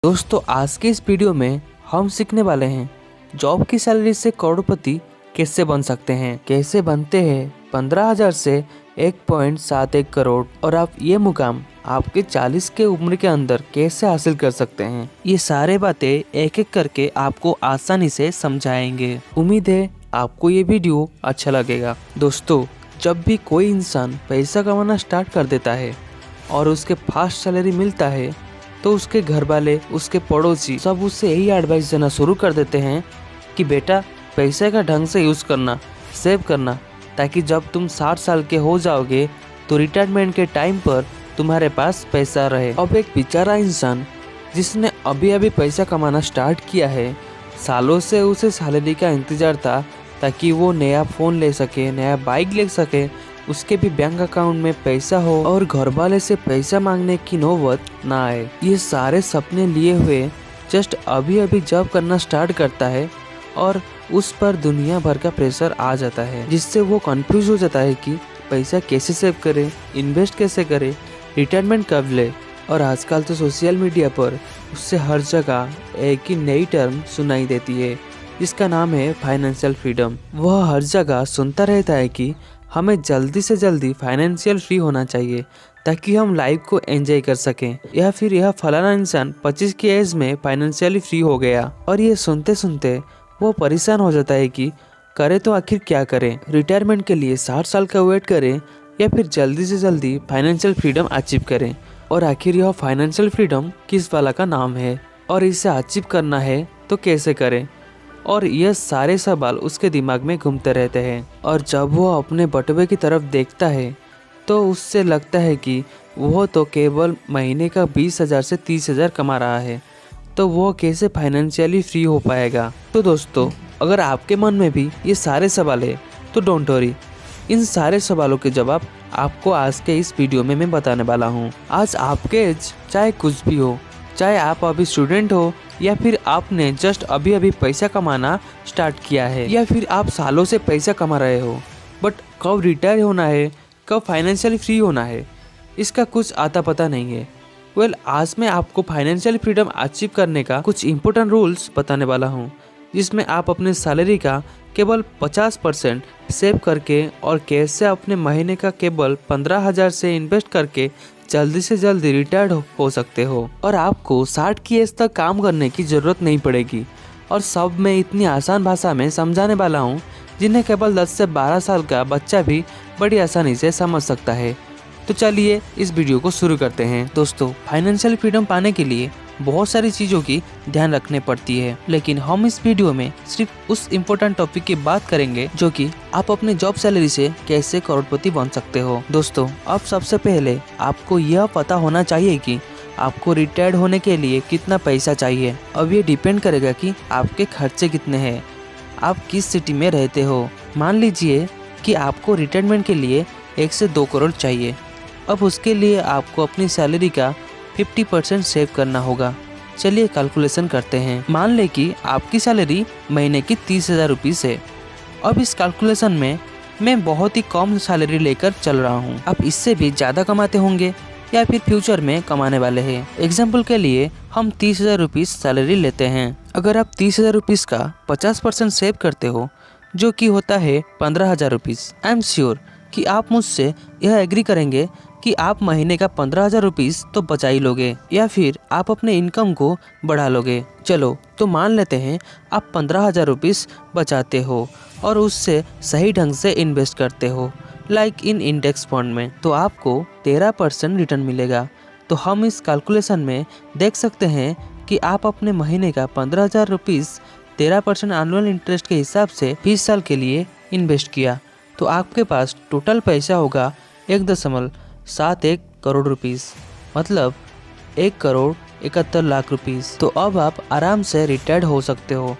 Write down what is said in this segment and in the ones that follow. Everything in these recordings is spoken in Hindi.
दोस्तों आज के इस वीडियो में हम सीखने वाले हैं जॉब की सैलरी से करोड़पति कैसे बन सकते हैं। कैसे बनते हैं 15,000 से 1.71 करोड़ और आप ये मुकाम आपके 40 के उम्र के अंदर कैसे हासिल कर सकते हैं। ये सारे बातें एक एक करके आपको आसानी से समझाएंगे। उम्मीद है आपको ये वीडियो अच्छा लगेगा। दोस्तों जब भी कोई इंसान पैसा कमाना स्टार्ट कर देता है और उसके फास्ट सैलरी मिलता है तो उसके घर वाले, उसके पड़ोसी सब उससे यही एडवाइस देना शुरू कर देते हैं कि बेटा पैसे का ढंग से यूज़ करना, सेव करना, ताकि जब तुम 60 साल के हो जाओगे तो रिटायरमेंट के टाइम पर तुम्हारे पास पैसा रहे। अब एक बेचारा इंसान जिसने अभी अभी पैसा कमाना स्टार्ट किया है, सालों से उसे सैलरी का इंतजार था ताकि वो नया फ़ोन ले सके, नया बाइक ले सके, उसके भी बैंक अकाउंट में पैसा हो और घर वाले से पैसा मांगने की नौबत ना आए। ये सारे सपने लिए हुए जस्ट अभी अभी जॉब करना स्टार्ट करता है और उस पर दुनिया भर का प्रेशर आ जाता है, जिससे वो कंफ्यूज हो जाता है कि पैसा कैसे सेव करे, इन्वेस्ट कैसे करे, रिटायरमेंट कब ले। और आजकल तो सोशल मीडिया पर उससे हर जगह एक ही नई टर्म सुनाई देती है जिसका नाम है फाइनेंशियल फ्रीडम। वह हर जगह सुनता रहता है कि हमें जल्दी से जल्दी फाइनेंशियल फ्री होना चाहिए ताकि हम लाइफ को एंजॉय कर सकें, या फिर यह फलाना इंसान 25 की एज में फाइनेंशियली फ्री हो गया। और ये सुनते सुनते वो परेशान हो जाता है कि करे तो आखिर क्या करें, रिटायरमेंट के लिए 60 साल का वेट करें या फिर जल्दी से जल्दी फाइनेंशियल फ्रीडम अचीव करें। और आखिर यह फाइनेंशियल फ्रीडम किस वाला का नाम है और इसे अचीव करना है तो कैसे करें, और यह सारे सवाल उसके दिमाग में घूमते रहते हैं। और जब वो अपने बटुए की तरफ देखता है तो उससे लगता है कि वो तो केवल महीने का 20,000 से 30,000 कमा रहा है, तो वो कैसे फाइनेंशियली फ्री हो पाएगा। तो दोस्तों अगर आपके मन में भी ये सारे सवाल है तो डोंट वरी, इन सारे सवालों के जवाब आपको आज के इस वीडियो में मैं बताने वाला हूँ। आज आपके एज चाहे कुछ भी हो, चाहे आप अभी स्टूडेंट हो या फिर आपने जस्ट अभी अभी पैसा कमाना स्टार्ट किया है, या फिर आप सालों से पैसा कमा रहे हो बट कब रिटायर होना है, कब फाइनेंशियली फ्री होना है, इसका कुछ आता पता नहीं है। आज मैं आपको फाइनेंशियल फ्रीडम अचीव करने का कुछ इम्पोर्टेंट रूल्स बताने वाला हूँ, जिसमें आप अपने सैलरी का केवल 50% सेव करके और कैसे अपने महीने का केवल 15,000 से इन्वेस्ट करके जल्दी से जल्दी रिटायर्ड हो सकते हो। और आपको 60 की एज तक काम करने की ज़रूरत नहीं पड़ेगी। और सब मैं इतनी आसान भाषा में समझाने वाला हूँ जिन्हें केवल 10 से 12 साल का बच्चा भी बड़ी आसानी से समझ सकता है। तो चलिए इस वीडियो को शुरू करते हैं। दोस्तों फाइनेंशियल फ्रीडम पाने के लिए बहुत सारी चीज़ों की ध्यान रखने पड़ती है, लेकिन हम इस वीडियो में सिर्फ उस इम्पोर्टेंट टॉपिक की बात करेंगे जो कि आप अपने जॉब सैलरी से कैसे करोड़पति बन सकते हो। दोस्तों अब सबसे पहले आपको यह पता होना चाहिए कि आपको रिटायर्ड होने के लिए कितना पैसा चाहिए। अब ये डिपेंड करेगा कि आपके खर्चे कितने हैं, आप किस सिटी में रहते हो। मान लीजिए कि आपको रिटायरमेंट के लिए 1 से 2 करोड़ चाहिए। अब उसके लिए आपको अपनी सैलरी का 50% सेव करना होगा। चलिए कैलकुलेशन करते हैं। मान लें कि आपकी सैलरी महीने की 30,000 रुपीज़ है। अब इस कैलकुलेशन में मैं बहुत ही कम सैलरी लेकर चल रहा हूँ। आप इससे भी ज़्यादा कमाते होंगे या फिर फ्यूचर में कमाने वाले हैं। एग्जाम्पल के लिए हम 30,000 रुपीज़ सैलरी लेते हैं। अगर आप 30,000 रुपीज़ का 50% सेव करते हो जो कि होता है 15,000 रुपीज़, आई एम श्योर कि आप मुझसे यह एग्री करेंगे कि आप महीने का 15,000 रुपीज़ तो बचा ही लोगे, या फिर आप अपने इनकम को बढ़ा लोगे। चलो तो मान लेते हैं आप 15,000 रुपीज़ बचाते हो और उससे सही ढंग से इन्वेस्ट करते हो, लाइक इन इंडेक्स फंड में, तो आपको 13% रिटर्न मिलेगा। तो हम इस कैलकुलेशन में देख सकते हैं कि आप अपने महीने का 15,000 रुपीज़ 13% एनुअल इंटरेस्ट के हिसाब से 20 साल के लिए इन्वेस्ट किया, तो आपके पास टोटल पैसा होगा 1.71 करोड़ रुपीज़, मतलब 1,71,00,000 रुपीज़। तो अब आप आराम से रिटायर्ड हो सकते हो।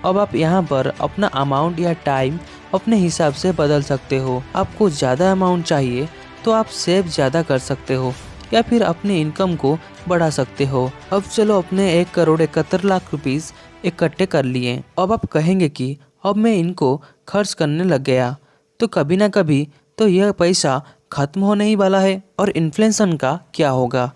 अब आप यहाँ पर अपना अमाउंट या टाइम अपने हिसाब से बदल सकते हो। आपको ज़्यादा अमाउंट चाहिए तो आप सेव ज़्यादा कर सकते हो या फिर अपने इनकम को बढ़ा सकते हो। अब चलो अपने 1,71,00,000 रुपीज़ इकट्ठे कर लिए। अब आप कहेंगे कि अब मैं इनको खर्च करने लग गया, तो कभी ना कभी तो यह पैसा खत्म होने ही वाला है। और इन्फ्लेशन का क्या होगा,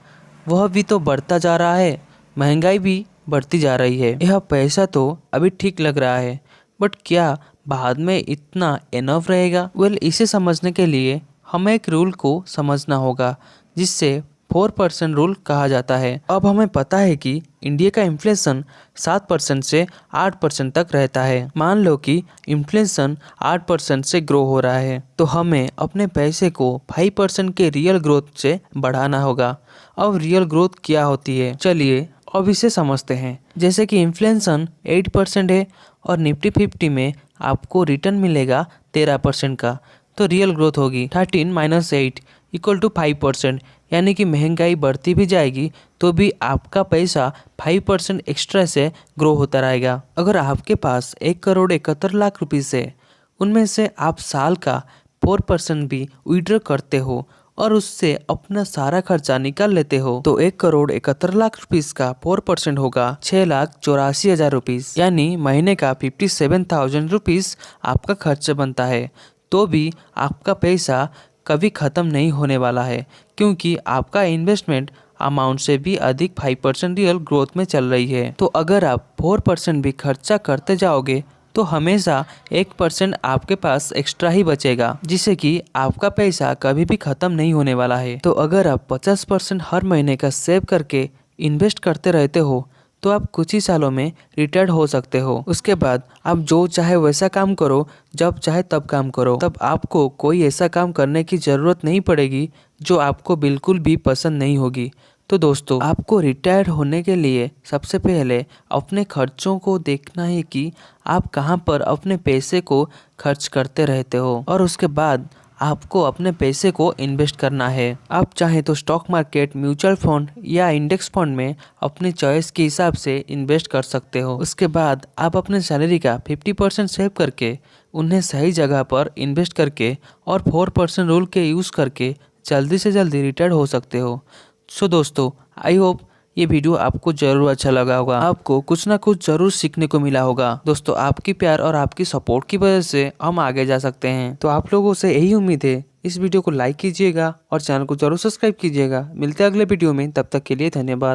वह भी तो बढ़ता जा रहा है। महंगाई भी बढ़ती जा रही है। यह पैसा तो अभी ठीक लग रहा है, बट क्या बाद में इतना इनफ रहेगा? इसे समझने के लिए हमें एक रूल को समझना होगा, जिससे 4% रूल कहा जाता है। अब हमें पता है कि इंडिया का इन्फ्लेशन 7% से 8% तक रहता है। मान लो कि इन्फ्लेशन 8% से ग्रो हो रहा है, तो हमें अपने पैसे को 5% के रियल ग्रोथ से बढ़ाना होगा। अब रियल ग्रोथ क्या होती है, चलिए अब इसे समझते हैं। जैसे कि इन्फ्लेशन 8% है और निफ्टी 50 में आपको रिटर्न मिलेगा 13% का, तो रियल ग्रोथ होगी 13 - 8 = 5%। यानी कि महंगाई बढ़ती भी जाएगी तो भी आपका पैसा 5% एक्स्ट्रा से ग्रो होता रहेगा। अगर आपके पास 1,71,00,000 रुपीज़ है, उनमें से आप साल का 4% भी विड्रॉ करते हो और उससे अपना सारा खर्चा निकाल लेते हो, तो 1,71,00,000 रुपीज़ का 4% होगा 6,84,000 रुपीज़। यानी महीने का 57,000 रुपीज़ आपका खर्च बनता है, तो भी आपका पैसा कभी ख़त्म नहीं होने वाला है, क्योंकि आपका इन्वेस्टमेंट अमाउंट से भी अधिक 5% रियल ग्रोथ में चल रही है। तो अगर आप 4% भी खर्चा करते जाओगे तो हमेशा 1% आपके पास एक्स्ट्रा ही बचेगा, जिससे कि आपका पैसा कभी भी ख़त्म नहीं होने वाला है। तो अगर आप 50% हर महीने का सेव करके इन्वेस्ट करते रहते हो, तो आप कुछ ही सालों में रिटायर्ड हो सकते हो। उसके बाद आप जो चाहे वैसा काम करो, जब चाहे तब काम करो, तब आपको कोई ऐसा काम करने की ज़रूरत नहीं पड़ेगी जो आपको बिल्कुल भी पसंद नहीं होगी। तो दोस्तों, आपको रिटायर होने के लिए सबसे पहले अपने खर्चों को देखना है कि आप कहाँ पर अपने पैसे को खर्च करते रहते हो, और उसके बाद आपको अपने पैसे को इन्वेस्ट करना है। आप चाहे तो स्टॉक मार्केट, म्यूचुअल फंड या इंडेक्स फंड में अपनी चॉइस के हिसाब से इन्वेस्ट कर सकते हो। उसके बाद आप अपने सैलरी का 50% सेव करके उन्हें सही जगह पर इन्वेस्ट करके और 4% रूल के यूज़ करके जल्दी से जल्दी रिटायर हो सकते हो। सो दोस्तों, आई होप ये वीडियो आपको जरूर अच्छा लगा होगा, आपको कुछ ना कुछ जरूर सीखने को मिला होगा। दोस्तों, आपकी प्यार और आपकी सपोर्ट की वजह से हम आगे जा सकते हैं। तो आप लोगों से यही उम्मीद है, इस वीडियो को लाइक कीजिएगा और चैनल को जरूर सब्सक्राइब कीजिएगा। मिलते हैं अगले वीडियो में, तब तक के लिए धन्यवाद।